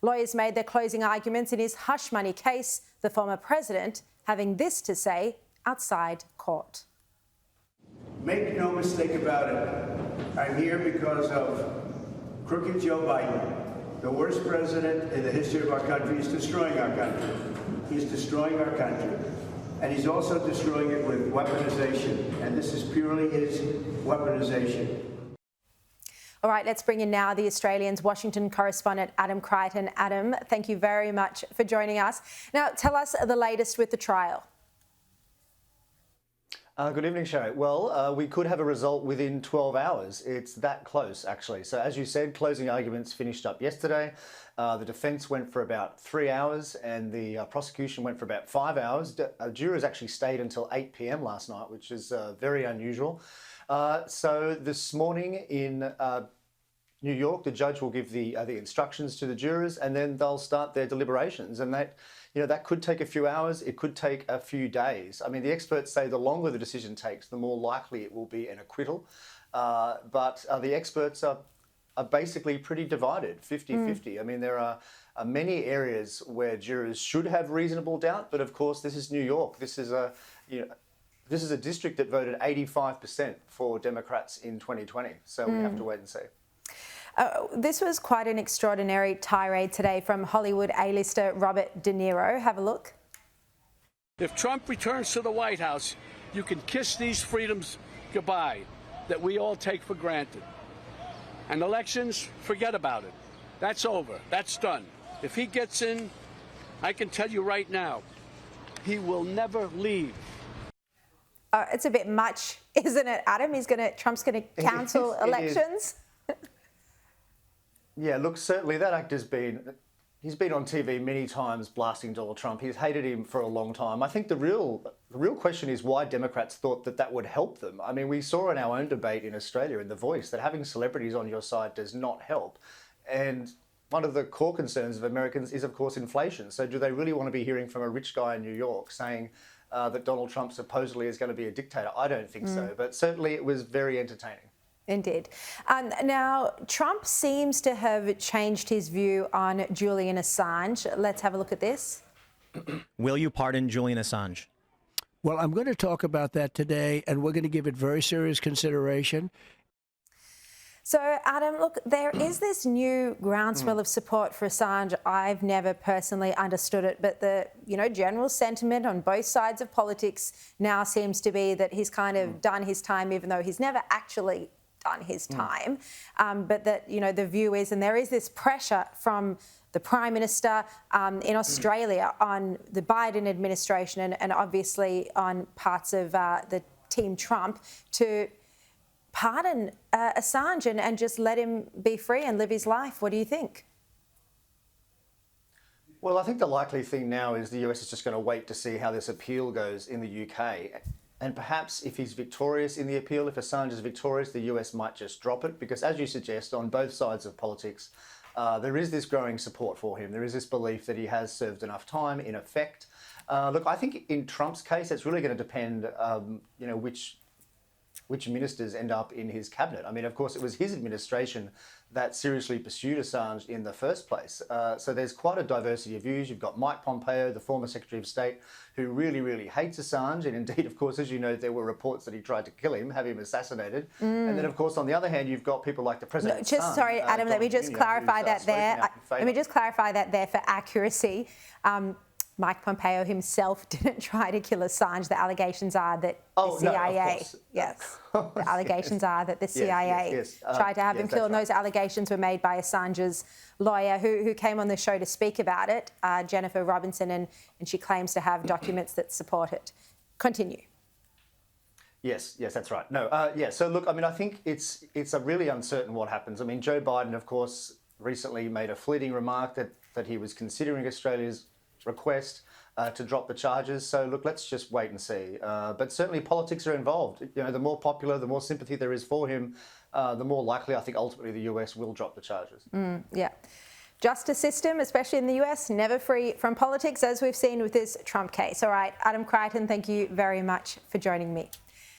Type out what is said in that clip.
Lawyers made their closing arguments in his hush money case, the former president having this to say outside court. Make no mistake about it. I'm here because of crooked Joe Biden, the worst president in the history of our country. He's destroying our country. He's destroying our country. And he's also destroying it with weaponization. And this is purely his weaponization. All right, let's bring in now the Australian's Washington correspondent, Adam Creighton. Adam, thank you very much for joining us. Now, tell us the latest with the trial. Good evening, Sharri. Well, we could have a result within 12 hours. It's that close, actually. So as you said, closing arguments finished up yesterday. The defence went for about 3 hours and the prosecution went for about 5 hours. Jurors actually stayed until 8 p.m. last night, which is very unusual. So this morning in New York, the judge will give the instructions to the jurors and then they'll start their deliberations. And that could take a few hours, it could take a few days. I mean, the experts say the longer the decision takes, the more likely it will be an acquittal. But the experts are basically pretty divided, 50-50. I mean, there are many areas where jurors should have reasonable doubt, but of course, this is New York. This is a district that voted 85% for Democrats in 2020. So we have to wait and see. This was quite an extraordinary tirade today from Hollywood A-lister Robert De Niro. Have a look. If Trump returns to the White House, you can kiss these freedoms goodbye that we all take for granted. And elections, forget about it. That's over. That's done. If he gets in, I can tell you right now, he will never leave. It's a bit much, isn't it, Adam? Trump's going to cancel elections. Yeah, look, certainly that actor's he's been on TV many times blasting Donald Trump. He's hated him for a long time. I think the real question is why Democrats thought that would help them. I mean, we saw in our own debate in Australia in The Voice that having celebrities on your side does not help. And one of the core concerns of Americans is, of course, inflation. So do they really want to be hearing from a rich guy in New York saying that Donald Trump supposedly is going to be a dictator? I don't think so, but certainly it was very entertaining. Indeed. Now, Trump seems to have changed his view on Julian Assange. Let's have a look at this. Will you pardon Julian Assange? Well, I'm going to talk about that today, and we're going to give it very serious consideration. So, Adam, look, there is this new groundswell of support for Assange. I've never personally understood it, but the general sentiment on both sides of politics now seems to be that he's kind of done his time, even though he's never actually done his time. But that, the view is, and there is this pressure from the Prime Minister in Australia on the Biden administration and obviously on parts of the Team Trump to pardon Assange and just let him be free and live his life. What do you think? Well, I think the likely thing now is the US is just going to wait to see how this appeal goes in the UK. And perhaps if he's victorious in the appeal, if Assange is victorious, the US might just drop it. Because as you suggest, on both sides of politics, there is this growing support for him. There is this belief that he has served enough time, in effect. Look, I think in Trump's case, it's really going to depend, which ministers end up in his cabinet. I mean, of course, it was his administration that seriously pursued Assange in the first place. So there's quite a diversity of views. You've got Mike Pompeo, the former Secretary of State, who really, really hates Assange. And indeed, of course, as you know, there were reports that he tried to kill him, have him assassinated. And then, of course, on the other hand, you've got people like the President's son, sorry, Adam, let me just clarify that there. Let me just clarify that there for accuracy. Mike Pompeo himself didn't try to kill Assange. The allegations are that the CIA, the allegations are that the CIA tried to have him killed. And those allegations were made by Assange's lawyer, who came on the show to speak about it, Jennifer Robinson, and she claims to have documents that support it. Continue. Yes, that's right. No, so look, I mean, I think it's a really uncertain what happens. I mean, Joe Biden, of course, recently made a fleeting remark that he was considering Australia's request to drop the charges. So look, let's just wait and see. But certainly politics are involved. The more popular, the more sympathy there is for him, the more likely I think ultimately the US will drop the charges. Justice system, especially in the US, never free from politics, as we've seen with this Trump case. All right, Adam Creighton, thank you very much for joining me.